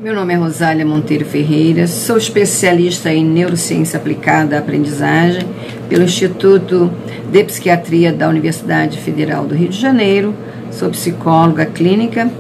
Meu nome é Rosália Monteiro Ferreira, sou especialista em neurociência aplicada à aprendizagem pelo Instituto de Psiquiatria da Universidade Federal do Rio de Janeiro, sou psicóloga clínica,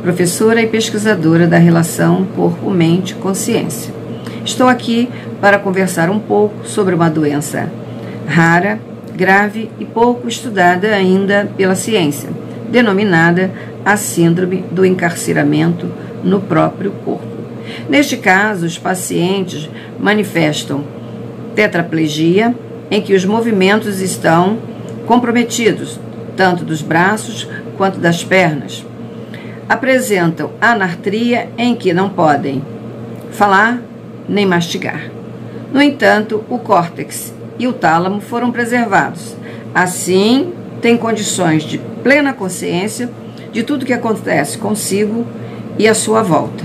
professora e pesquisadora da relação corpo-mente-consciência. Estou aqui para conversar um pouco sobre uma doença rara, grave e pouco estudada ainda pela ciência, denominada a síndrome do encarceramento no próprio corpo. Neste caso, os pacientes manifestam tetraplegia, em que os movimentos estão comprometidos, tanto dos braços quanto das pernas. Apresentam anartria, em que não podem falar nem mastigar. No entanto, o córtex e o tálamo foram preservados. Assim, têm condições de plena consciência de tudo que acontece consigo e à sua volta.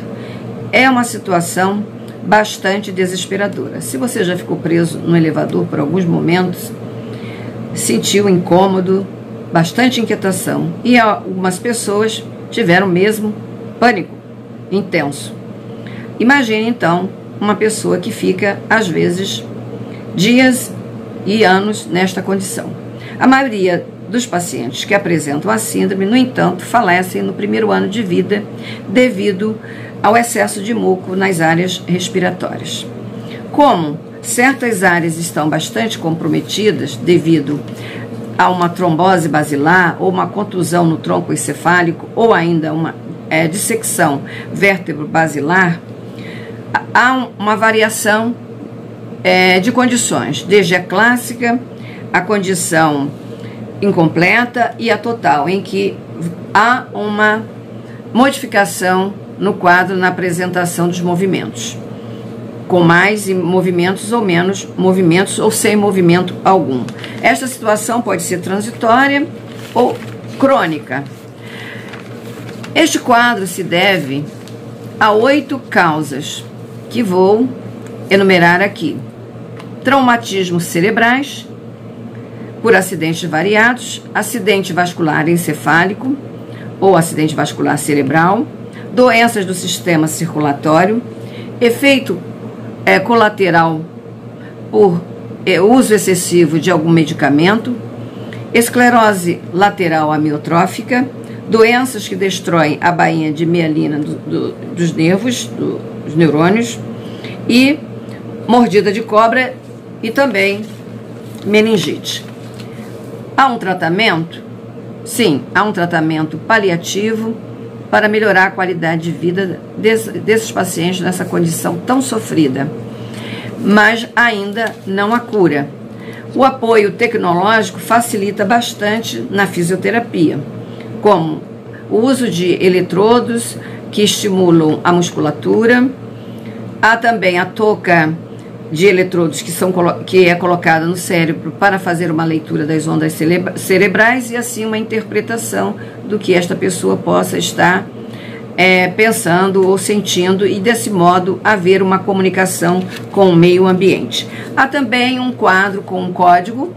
É uma situação bastante desesperadora. Se você já ficou preso no elevador por alguns momentos, sentiu incômodo, bastante inquietação, e algumas pessoas tiveram mesmo pânico intenso. Imagine então uma pessoa que fica, às vezes, dias e anos nesta condição. A maioria dos pacientes que apresentam a síndrome, no entanto, falecem no primeiro ano de vida devido ao excesso de muco nas áreas respiratórias. Como certas áreas estão bastante comprometidas devido a uma trombose basilar ou uma contusão no tronco encefálico ou ainda uma dissecção vértebro-basilar, há uma variação de condições, desde a clássica, a condição incompleta e a total, em que há uma modificação no quadro na apresentação dos movimentos, com mais movimentos ou menos movimentos ou sem movimento algum. Esta situação pode ser transitória ou crônica. Este quadro se deve a 8 causas que vou enumerar aqui: traumatismos cerebrais por acidentes variados, acidente vascular encefálico ou acidente vascular cerebral, doenças do sistema circulatório, efeito colateral por uso excessivo de algum medicamento, esclerose lateral amiotrófica, doenças que destroem a bainha de mielina dos nervos, dos neurônios, e mordida de cobra e também meningite. Há um tratamento? Sim, há um tratamento paliativo para melhorar a qualidade de vida desses pacientes nessa condição tão sofrida, mas ainda não há cura. O apoio tecnológico facilita bastante na fisioterapia, como o uso de eletrodos que estimulam a musculatura. Há também a touca de eletrodos que é colocada no cérebro para fazer uma leitura das ondas cerebrais e assim uma interpretação do que esta pessoa possa estar pensando ou sentindo, e desse modo haver uma comunicação com o meio ambiente. Há também um quadro com um código,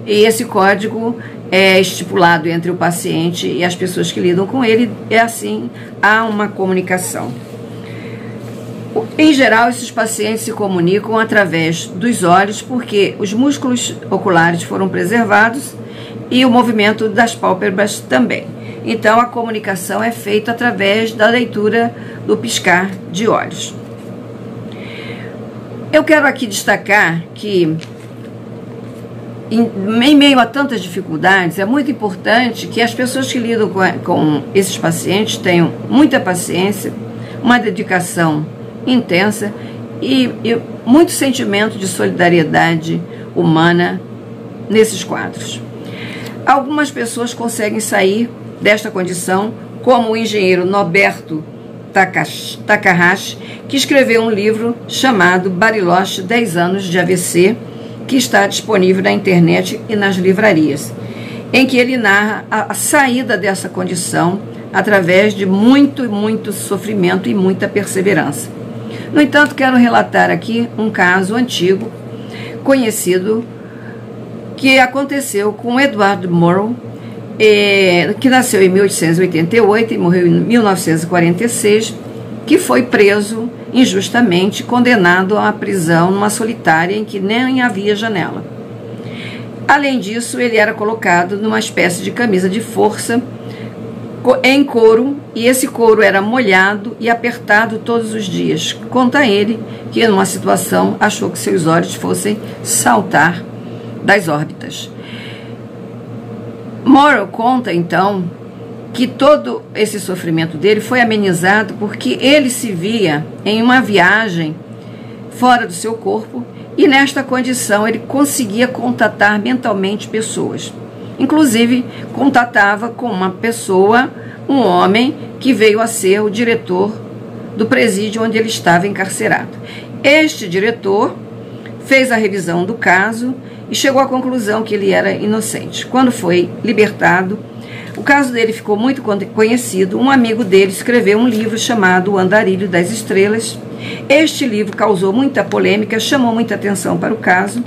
e esse código é estipulado entre o paciente e as pessoas que lidam com ele, e assim há uma comunicação. Em geral, esses pacientes se comunicam através dos olhos, porque os músculos oculares foram preservados e o movimento das pálpebras também. Então, a comunicação é feita através da leitura do piscar de olhos. Eu quero aqui destacar que, em meio a tantas dificuldades, é muito importante que as pessoas que lidam com esses pacientes tenham muita paciência, uma dedicação intensa e muito sentimento de solidariedade humana nesses quadros. Algumas pessoas conseguem sair desta condição, como o engenheiro Noberto Takahashi, que escreveu um livro chamado Bariloche, 10 anos de AVC, que está disponível na internet e nas livrarias, em que ele narra a saída dessa condição através de muito sofrimento e muita perseverança. No entanto, quero relatar aqui um caso antigo, conhecido, que aconteceu com Edward Morrow, que nasceu em 1888 e morreu em 1946, que foi preso injustamente, condenado à prisão numa solitária em que nem havia janela. Além disso, ele era colocado numa espécie de camisa de força em couro, e esse couro era molhado e apertado todos os dias. Conta ele que, numa situação, achou que seus olhos fossem saltar das órbitas. Morrow conta, então, que todo esse sofrimento dele foi amenizado porque ele se via em uma viagem fora do seu corpo, e nesta condição ele conseguia contatar mentalmente pessoas. Inclusive, contatava com uma pessoa, um homem que veio a ser o diretor do presídio onde ele estava encarcerado. Este diretor fez a revisão do caso e chegou à conclusão que ele era inocente. Quando foi libertado, o caso dele ficou muito conhecido. Um amigo dele escreveu um livro chamado O Andarilho das Estrelas. Este livro causou muita polêmica, chamou muita atenção para o caso,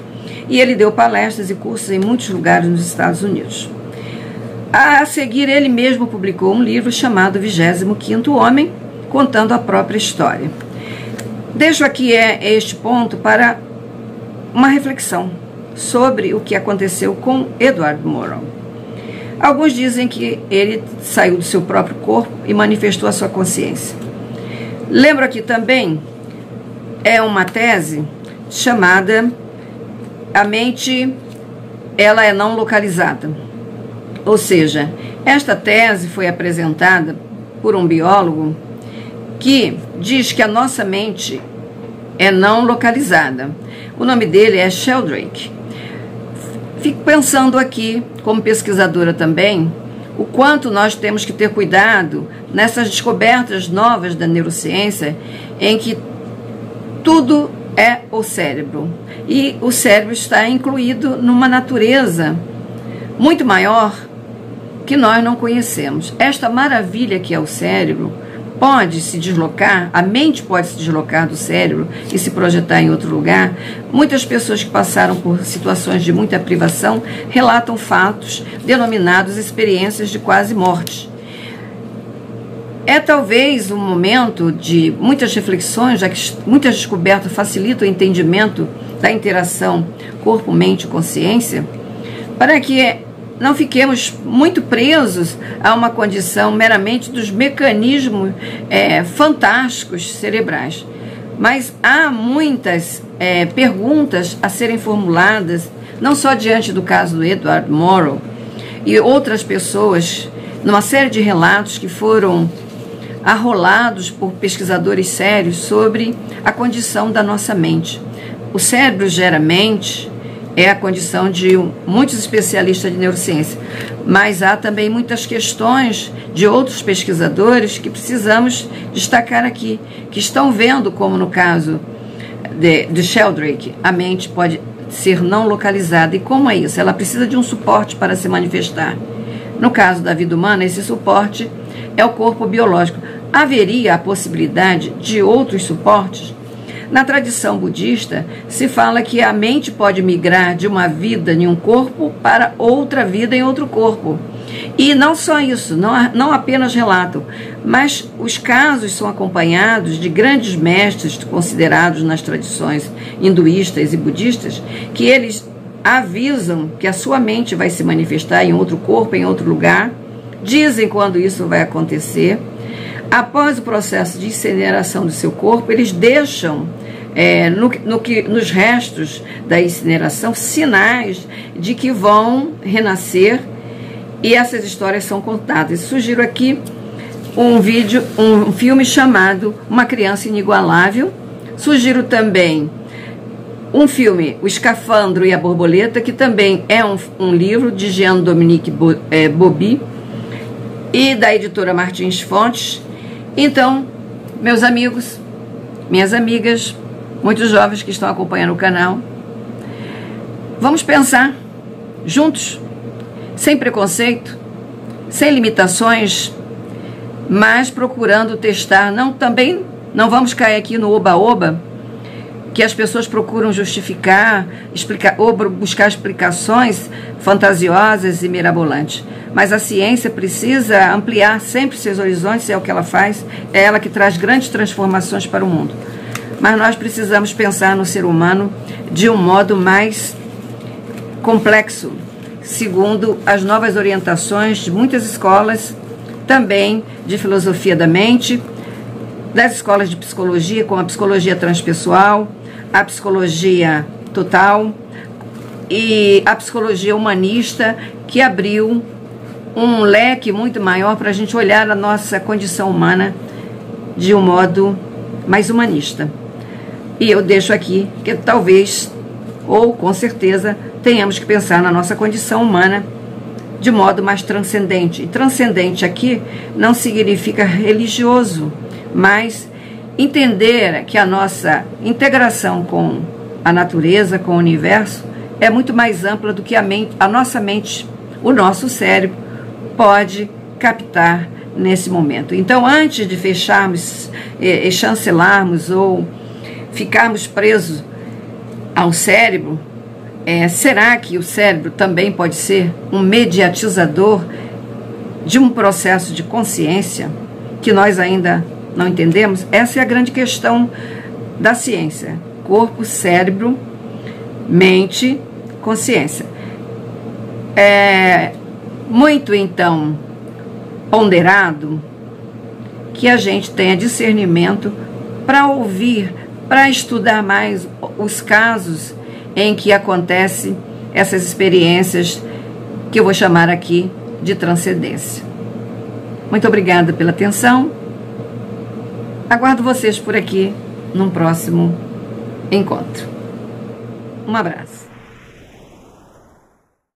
e ele deu palestras e cursos em muitos lugares nos Estados Unidos. A seguir, ele mesmo publicou um livro chamado 25º Homem, contando a própria história. Deixo aqui este ponto para uma reflexão sobre o que aconteceu com Edward Morrow. Alguns dizem que ele saiu do seu próprio corpo e manifestou a sua consciência. Lembro aqui também, é uma tese chamada A Mente, ela é não localizada. Ou seja, esta tese foi apresentada por um biólogo que diz que a nossa mente é não localizada. O nome dele é Sheldrake. Fico pensando aqui, como pesquisadora também, o quanto nós temos que ter cuidado nessas descobertas novas da neurociência, em que tudo é o cérebro. E o cérebro está incluído numa natureza muito maior que nós não conhecemos. Esta maravilha que é o cérebro pode se deslocar, a mente pode se deslocar do cérebro e se projetar em outro lugar. Muitas pessoas que passaram por situações de muita privação relatam fatos denominados experiências de quase morte. É talvez um momento de muitas reflexões, já que muitas descobertas facilitam o entendimento da interação corpo, mente e consciência, para que não fiquemos muito presos a uma condição meramente dos mecanismos fantásticos cerebrais. Mas há muitas perguntas a serem formuladas, não só diante do caso do Edward Morrow e outras pessoas, numa série de relatos que foram arrolados por pesquisadores sérios sobre a condição da nossa mente. O cérebro gera mente, é a condição de muitos especialistas de neurociência, mas há também muitas questões de outros pesquisadores que precisamos destacar aqui, que estão vendo como no caso de Sheldrake, a mente pode ser não localizada. E como é isso? Ela precisa de um suporte para se manifestar. No caso da vida humana, esse suporte é o corpo biológico. Haveria a possibilidade de outros suportes? Na tradição budista, se fala que a mente pode migrar de uma vida em um corpo para outra vida em outro corpo. E não só isso, não apenas relatam, mas os casos são acompanhados de grandes mestres considerados nas tradições hinduístas e budistas, que eles avisam que a sua mente vai se manifestar em outro corpo, em outro lugar, dizem quando isso vai acontecer. Após o processo de incineração do seu corpo, eles deixam nos restos da incineração sinais de que vão renascer, e essas histórias são contadas. Sugiro aqui um filme chamado Uma Criança Inigualável. Sugiro também um filme, O Escafandro e a Borboleta, que também é um livro de Jean-Dominique Bauby e da editora Martins Fontes. Então, meus amigos, minhas amigas, muitos jovens que estão acompanhando o canal, vamos pensar juntos, sem preconceito, sem limitações, mas procurando testar. Também não vamos cair aqui no oba-oba, que as pessoas procuram justificar, explicar ou buscar explicações fantasiosas e mirabolantes. Mas a ciência precisa ampliar sempre seus horizontes, é o que ela faz, é ela que traz grandes transformações para o mundo. Mas nós precisamos pensar no ser humano de um modo mais complexo, segundo as novas orientações de muitas escolas, também de filosofia da mente, das escolas de psicologia, como a psicologia transpessoal, a psicologia total e a psicologia humanista, que abriu um leque muito maior para a gente olhar a nossa condição humana de um modo mais humanista. E eu deixo aqui que talvez, ou com certeza, tenhamos que pensar na nossa condição humana de modo mais transcendente. E transcendente aqui não significa religioso, mas entender que a nossa integração com a natureza, com o universo, é muito mais ampla do que a nossa mente, o nosso cérebro, pode captar nesse momento. Então, antes de fecharmos e chancelarmos ou ficarmos presos ao cérebro, será que o cérebro também pode ser um mediatizador de um processo de consciência que nós ainda não entendemos? Essa é a grande questão da ciência. Corpo, cérebro, mente, consciência. É muito, então, ponderado que a gente tenha discernimento para ouvir, para estudar mais os casos em que acontecem essas experiências que eu vou chamar aqui de transcendência. Muito obrigada pela atenção. Aguardo vocês por aqui num próximo encontro. Um abraço.